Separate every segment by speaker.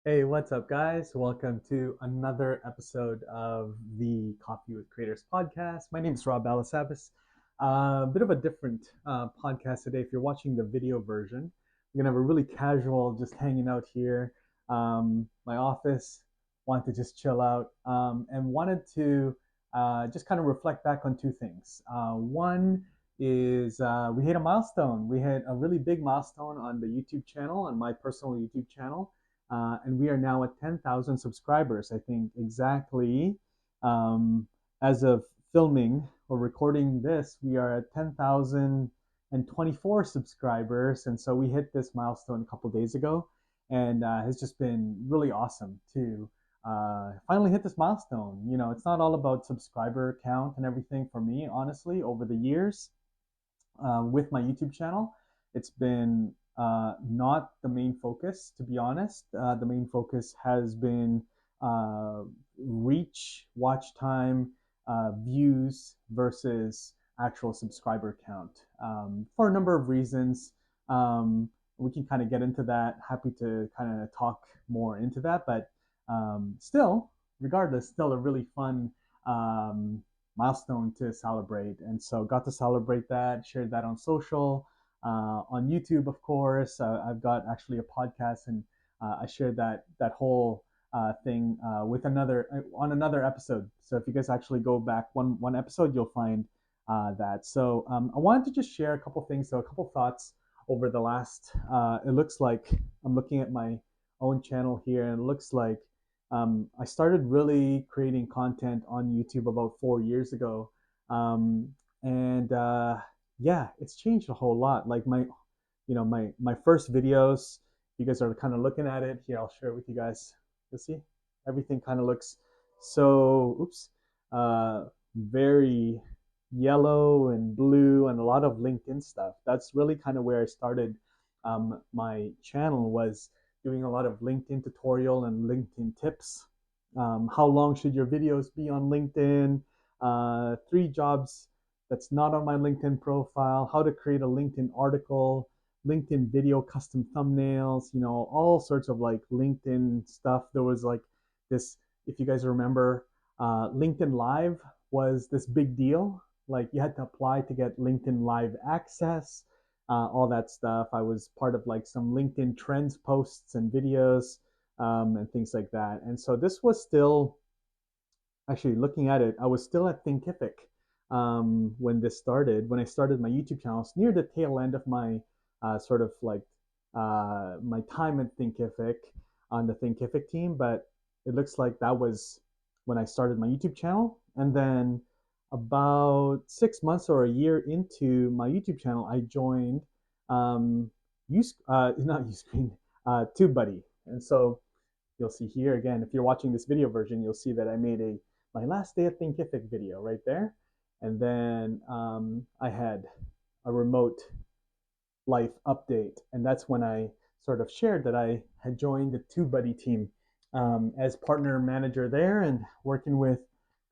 Speaker 1: Hey, what's up, guys? Welcome to another episode of the Coffee with Creators podcast. My name is Rob Balasabas. A bit of a different podcast today. If you're watching the video version, we're gonna have a really casual, just hanging out here. My office, wanted to just chill out, and wanted to just kind of reflect back on two things. One is we hit a milestone. We hit a really big milestone on the YouTube channel, on my personal YouTube channel, and we are now at 10,000 subscribers. I think exactly um, as of filming or recording this, we are at 10,024 subscribers. And so we hit this milestone a couple days ago, and it's just been really awesome to finally hit this milestone. You know, it's not all about subscriber count and everything for me, honestly, over the years with my YouTube channel. It's been not the main focus, to be honest. The main focus has been uh, reach, watch time, views versus actual subscriber count for a number of reasons. We can kind of get into that. Happy to kind of talk more into that, but still, regardless, still a really fun um, milestone to celebrate. And so got to celebrate that, shared that on social, on YouTube, of course. I've got actually a podcast, and I shared that whole thing with another on another episode. So if you guys actually go back one episode, you'll find that. So I wanted to just share a couple things, so a couple thoughts over the last. It looks like I'm looking at my own channel here, and it looks like I started really creating content on YouTube about 4 years ago, um, and yeah, it's changed a whole lot. Like my first videos, you guys are kind of looking at it here. I'll share it with you guys. You'll see everything kind of looks so oops, very yellow and blue and a lot of LinkedIn stuff. That's really kind of where I started my channel, was doing a lot of LinkedIn tutorial and LinkedIn tips. How long should your videos be on LinkedIn? 3 jobs that's not on my LinkedIn profile, how to create a LinkedIn article, LinkedIn video custom thumbnails, all sorts of like LinkedIn stuff. There was like this, if you guys remember, LinkedIn Live was this big deal. Like you had to apply to get LinkedIn Live access, all that stuff. I was part of like some LinkedIn trends posts and videos and things like that. And so this was still, actually looking at it, I was still at Thinkific when this started. When I started my YouTube channel, it's near the tail end of my sort of like my time at Thinkific on the Thinkific team. But it looks like that was when I started my YouTube channel. And then about 6 months or a year into my YouTube channel, I joined not Uscreen, TubeBuddy. And so you'll see here again, if you're watching this video version, you'll see that I made a my last day at Thinkific video right there. And then I had a remote life update. And that's when I sort of shared that I had joined the TubeBuddy team as partner manager there, and working with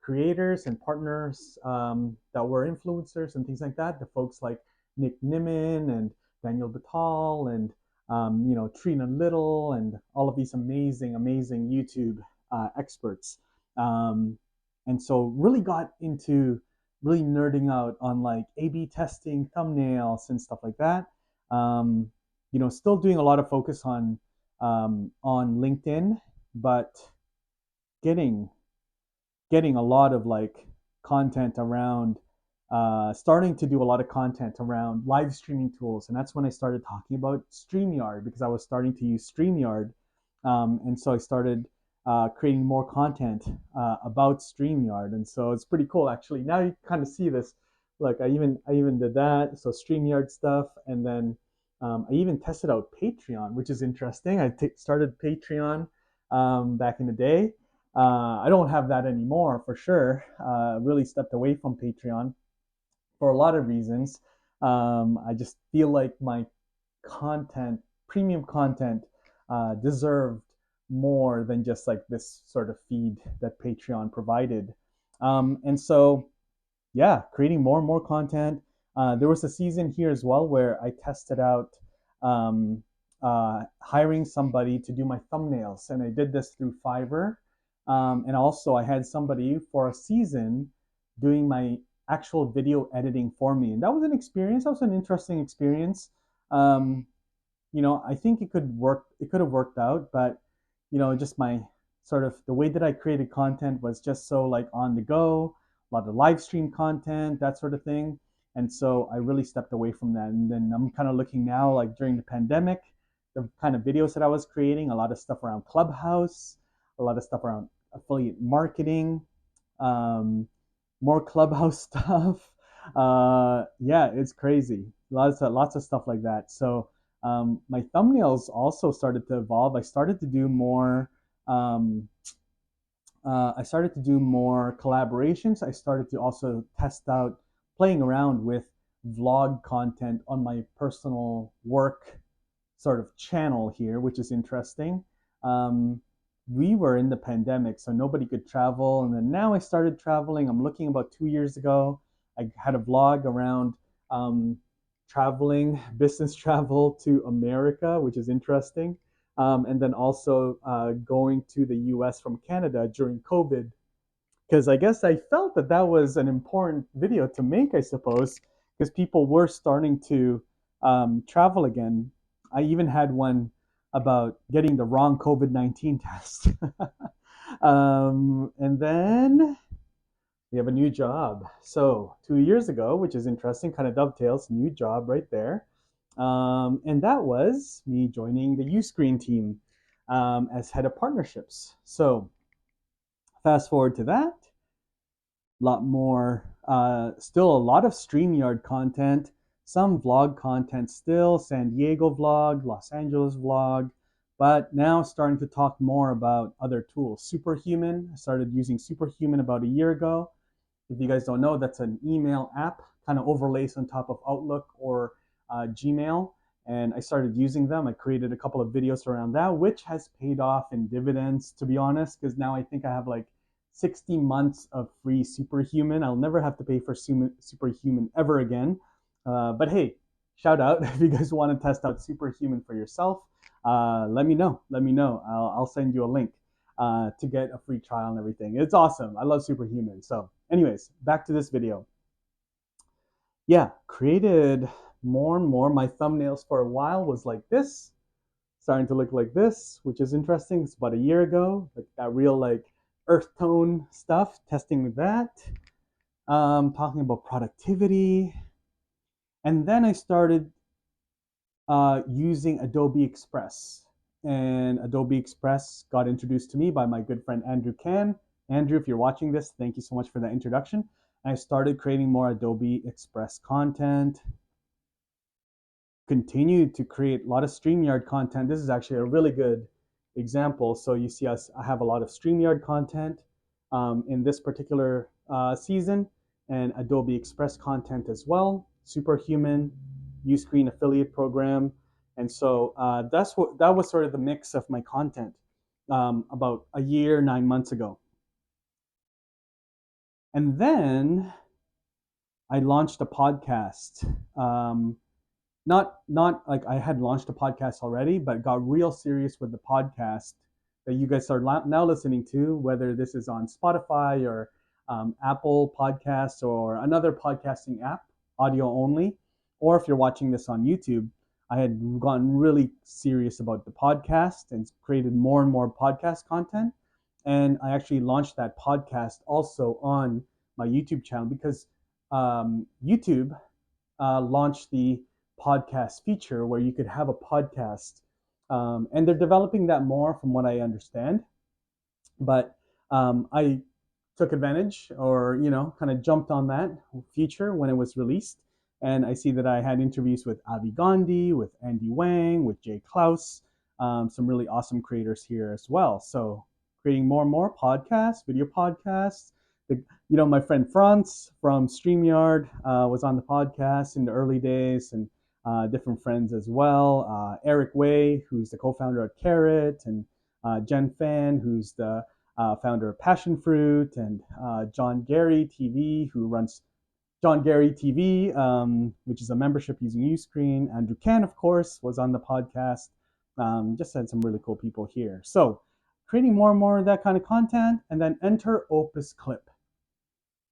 Speaker 1: creators and partners that were influencers and things like that. The folks like Nick Nimmin and Daniel Batal and Trina Little and all of these amazing, amazing YouTube experts. Um, and so really got into really nerding out on like A/B testing thumbnails and stuff like that. Um, still doing a lot of focus on LinkedIn, but getting getting a lot of like content around starting to do a lot of content around live streaming tools. And that's when I started talking about StreamYard, because I was starting to use StreamYard. And so I started creating more content about StreamYard. And so it's pretty cool actually. Now you kind of see this. Like I even did that. So StreamYard stuff. And then I even tested out Patreon, which is interesting. Started Patreon back in the day. I don't have that anymore for sure. Really stepped away from Patreon for a lot of reasons. I just feel like my content, premium content, deserved more than just like this sort of feed that Patreon provided. And so, yeah, creating more and more content. There was a season here as well where I tested out um, hiring somebody to do my thumbnails, and I did this through Fiverr. And also, I had somebody for a season doing my actual video editing for me, and that was an experience. That was an interesting experience. Um, I think it could work. It could have worked out, but just my sort of the way that I created content was just so like on the go, a lot of live stream content, that sort of thing. And so I really stepped away from that. And then I'm kind of looking now, like during the pandemic, the kind of videos that I was creating, a lot of stuff around Clubhouse, a lot of stuff around affiliate marketing, um, more Clubhouse stuff. Yeah, it's crazy. Lots of stuff like that. So my thumbnails also started to evolve. Um, I started to do more collaborations. I started to also test out playing around with vlog content on my personal work sort of channel here, which is interesting. Um, we were in the pandemic, so nobody could travel. And then now I started traveling. I'm looking about 2 years ago. I had a vlog around um, traveling, business travel to America, which is interesting. And then also going to the US from Canada during COVID, because I guess I felt that that was an important video to make, I suppose, because people were starting to travel again. I even had one about getting the wrong COVID-19 test. And then we have a new job. So 2 years ago, which is interesting, kind of dovetails, new job right there. And that was me joining the Uscreen team as head of partnerships. So fast forward to that, a lot more, still a lot of StreamYard content, some vlog content still, San Diego vlog, Los Angeles vlog, but now starting to talk more about other tools. Superhuman, I started using Superhuman about a year ago. If you guys don't know, that's an email app, kind of overlays on top of Outlook or Gmail. And I started using them. I created a couple of videos around that, which has paid off in dividends, to be honest, because now I think I have like 60 months of free Superhuman. I'll never have to pay for Superhuman ever again. But hey, shout out if you guys want to test out Superhuman for yourself. Let me know. Let me know. I'll send you a link to get a free trial and everything. It's awesome. I love Superhuman. So, anyways, back to this video. Yeah, created more and more. My thumbnails for a while was like this, starting to look like this, which is interesting. It's about a year ago, like that real like earth tone stuff, testing with that, talking about productivity. And then I started using Adobe Express. And Adobe Express got introduced to me by my good friend Andrew Can. Andrew, if you're watching this, thank you so much for that introduction. I started creating more Adobe Express content, continued to create a lot of StreamYard content. This is actually a really good example. So you see us, I have a lot of StreamYard content in this particular season, and Adobe Express content as well, Superhuman, Uscreen affiliate program. And so that was sort of the mix of my content about a year, 9 months ago. And then I launched a podcast. Not like I had launched a podcast already, but got real serious with the podcast that you guys are now listening to, whether this is on Spotify or Apple Podcasts or another podcasting app, audio only, or if you're watching this on YouTube. I had gotten really serious about the podcast and created more and more podcast content. And I actually launched that podcast also on my YouTube channel because YouTube launched the podcast feature where you could have a podcast. And they're developing that more from what I understand. But I took advantage or, kind of jumped on that feature when it was released. And I see that I had interviews with Avi Gandhi, with Andy Wang, with Jay Klaus, some really awesome creators here as well. So creating more and more podcasts, video podcasts. My friend Franz from StreamYard was on the podcast in the early days, and different friends as well. Eric Way, who's the co-founder of Carrot, and Jen Fan, who's the founder of Passion Fruit, and John Gary TV, who runs John Gary TV, which is a membership using Uscreen. Andrew Can, of course, was on the podcast. Just had some really cool people here. So creating more and more of that kind of content, and then enter Opus Clip.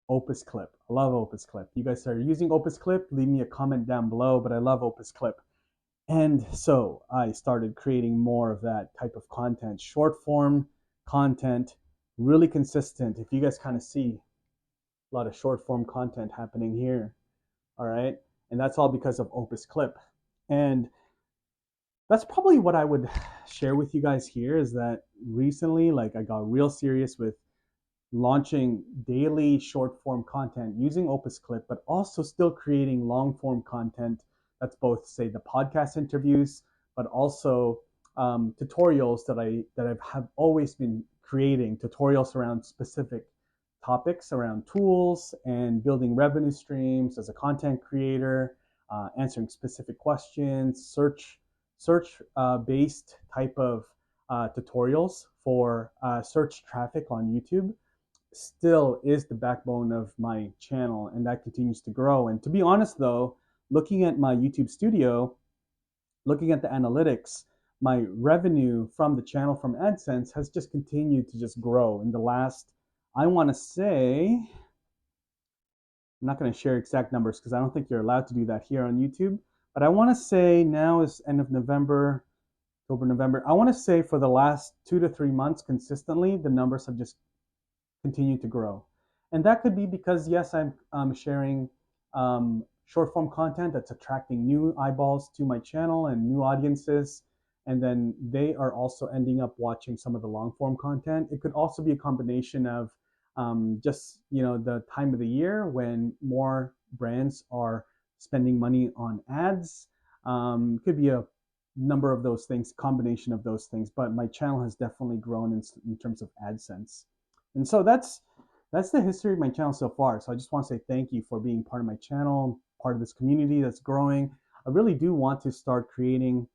Speaker 1: Opus Clip. I love Opus Clip. You guys are using Opus Clip, leave me a comment down below, but I love Opus Clip. And so I started creating more of that type of content, short form content, really consistent. If you guys kind of see a lot of short form content happening here, all right? And that's all because of Opus Clip. And that's probably what I would share with you guys here is that recently, like, I got real serious with launching daily short form content using Opus Clip, but also still creating long form content that's both, say, the podcast interviews, but also tutorials that I have always been creating tutorials around specific topics around tools and building revenue streams as a content creator, answering specific questions, search based type of tutorials for search traffic on YouTube still is the backbone of my channel, and that continues to grow. And to be honest though, looking at my YouTube studio, looking at the analytics, my revenue from the channel from AdSense has just continued to just grow in the last, I want to say, I'm not going to share exact numbers because I don't think you're allowed to do that here on YouTube, but I want to say now is end of November, October, November. I want to say for the last 2 to 3 months consistently, the numbers have just continue to grow. And that could be because, yes, I'm sharing short form content that's attracting new eyeballs to my channel and new audiences. And then they are also ending up watching some of the long form content. It could also be a combination of just, the time of the year when more brands are spending money on ads. Could be a number of those things, combination of those things. But my channel has definitely grown in terms of AdSense. And so that's the history of my channel so far. So I just want to say thank you for being part of my channel, part of this community that's growing. I really do want to start creating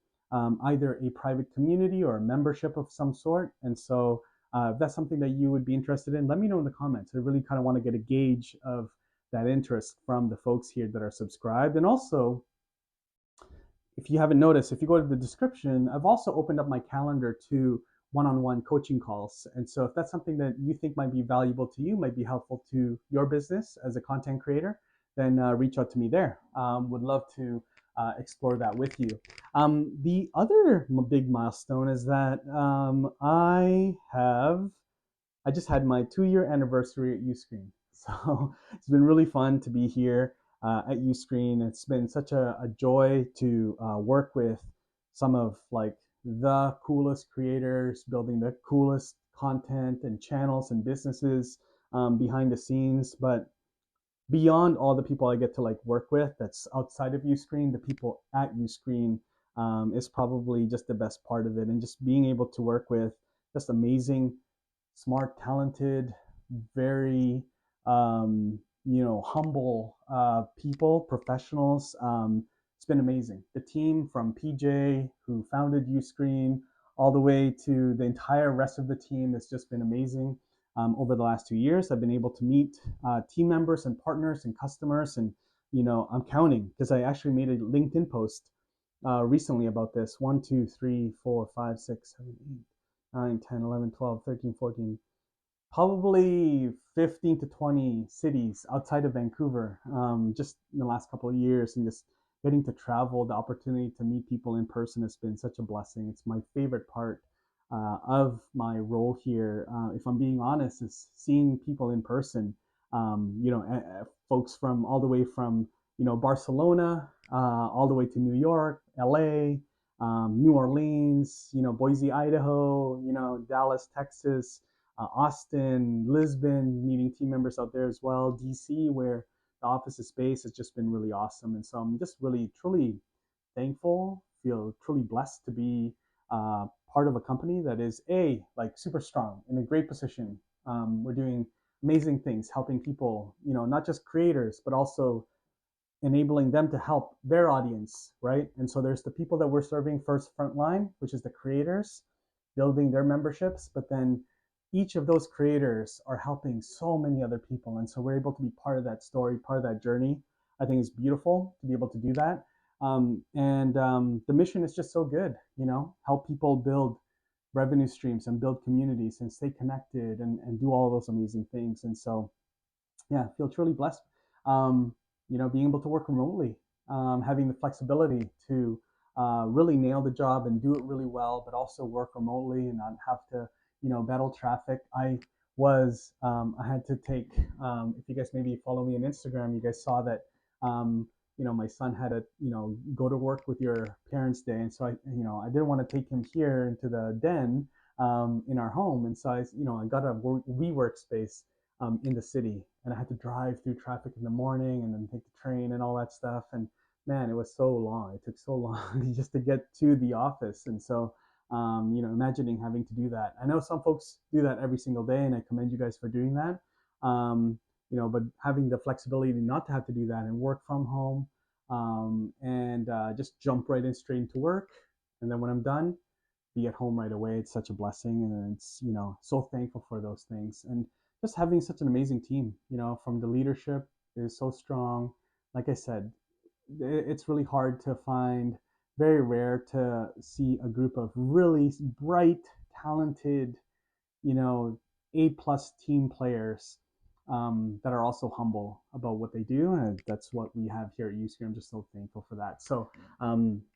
Speaker 1: either a private community or a membership of some sort. And so if that's something that you would be interested in, let me know in the comments. I really kind of want to get a gauge of that interest from the folks here that are subscribed. And also, if you haven't noticed, if you go to the description, I've also opened up my calendar to one-on-one coaching calls. And so if that's something that you think might be valuable to you, might be helpful to your business as a content creator, then reach out to me there. Would love to explore that with you. The other big milestone is that I just had my 2 year anniversary at Uscreen. So it's been really fun to be here at Uscreen. It's been such a joy to work with some of like the coolest creators, building the coolest content and channels and businesses behind the scenes. But beyond all the people I get to like work with, that's outside of Uscreen, the people at Uscreen is probably just the best part of it. And just being able to work with just amazing, smart, talented, very humble people, professionals. It's been amazing. The team from PJ, who founded Uscreen, all the way to the entire rest of the team, has just been amazing. Over the last 2 years, I've been able to meet team members and partners and customers, and I'm counting because I actually made a LinkedIn post recently about this. 1, 2, 3, 4, 5, 6, 7, 8, 9, 10, 11, 12, 13, 14, probably 15 to 20 cities outside of Vancouver just in the last couple of years. And just getting to travel, the opportunity to meet people in person has been such a blessing. It's my favorite part of my role here, if I'm being honest, is seeing people in person. Folks from all the way from Barcelona, all the way to New York, LA, New Orleans, Boise, Idaho, Dallas, Texas, Austin, Lisbon, meeting team members out there as well, DC, where the office is based, has just been really awesome. And so I'm just really, truly thankful, feel truly blessed to be part of a company that is like super strong in a great position. We're doing amazing things, helping people, not just creators, but also enabling them to help their audience, right? And so there's the people that we're serving first front line, which is the creators, building their memberships, but then each of those creators are helping so many other people. And so we're able to be part of that story, part of that journey. I think it's beautiful to be able to do that. And the mission is just so good, help people build revenue streams and build communities and stay connected and do all those amazing things. And so, yeah, I feel truly blessed. Um, being able to work remotely, having the flexibility to really nail the job and do it really well, but also work remotely and not have to, battle traffic. I had to take, if you guys maybe follow me on Instagram, you guys saw that, my son had to, go to work with your parents' day. And so I didn't want to take him here into the den in our home. And so I got a WeWork space in the city, and I had to drive through traffic in the morning and then take the train and all that stuff. And man, it was so long. It took so long just to get to the office. And so, imagining having to do that. I know some folks do that every single day, and I commend you guys for doing that. But having the flexibility not to have to do that and work from home, and just jump right in straight into work. And then when I'm done, be at home right away. It's such a blessing, and it's so thankful for those things, and just having such an amazing team. From the leadership is so strong. Like I said, it's really hard to find, very rare to see a group of really bright, talented, you know, A+ team players that are also humble about what they do, and that's what we have here at Uscreen. I'm just so thankful for that. So,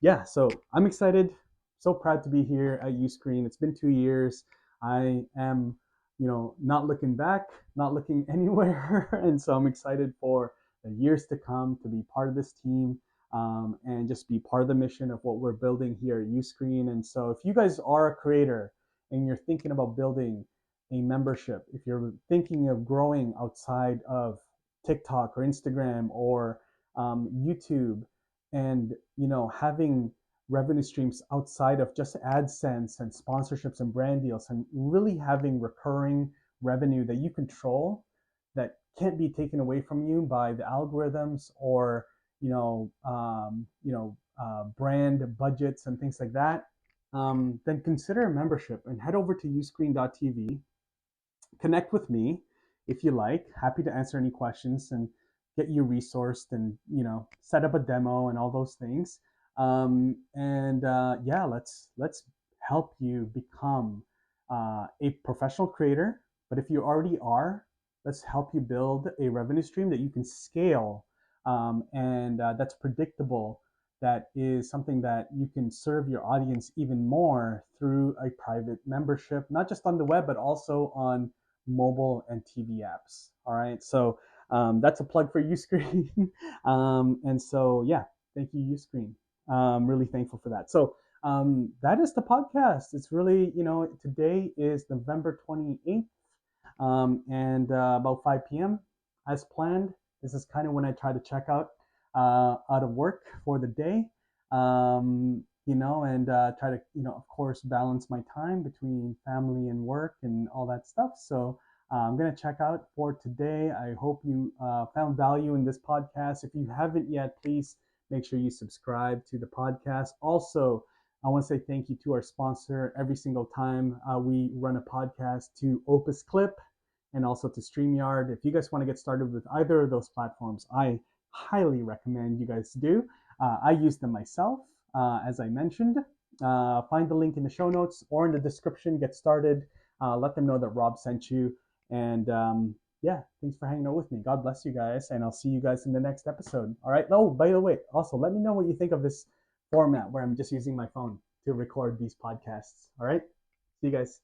Speaker 1: yeah, so I'm excited, so proud to be here at Uscreen. It's been 2 years. I am, not looking back, not looking anywhere, and so I'm excited for the years to come to be part of this team. And just be part of the mission of what we're building here at Uscreen. And so, if you guys are a creator and you're thinking about building a membership, if you're thinking of growing outside of TikTok or Instagram or YouTube, and having revenue streams outside of just AdSense and sponsorships and brand deals, and really having recurring revenue that you control, that can't be taken away from you by the algorithms or brand budgets and things like that, then consider a membership and head over to uscreen.tv. Connect with me if you like. Happy to answer any questions and get you resourced and set up a demo and all those things. And Yeah, let's help you become a professional creator. But if you already are, let's help you build a revenue stream that you can scale, and that's predictable, that is something that you can serve your audience even more through a private membership, not just on the web, but also on mobile and TV apps. All right. So that's a plug for Uscreen. And so, yeah, thank you, Uscreen. Really thankful for that. So that is the podcast. It's really, today is November 28th, and about 5 p.m. as planned. This is kind of when I try to check out of work for the day. And try to, of course, balance my time between family and work and all that stuff. So I'm going to check out for today. I hope you found value in this podcast. If you haven't yet, please make sure you subscribe to the podcast. Also, I want to say thank you to our sponsor every single time we run a podcast, to Opus Clip and also to StreamYard. If you guys want to get started with either of those platforms, I highly recommend you guys do. I use them myself, as I mentioned. Find the link in the show notes or in the description. Get started. Let them know that Rob sent you. And yeah, thanks for hanging out with me. God bless you guys, and I'll see you guys in the next episode. All right. Oh, by the way, also let me know what you think of this format where I'm just using my phone to record these podcasts. All right. See you guys.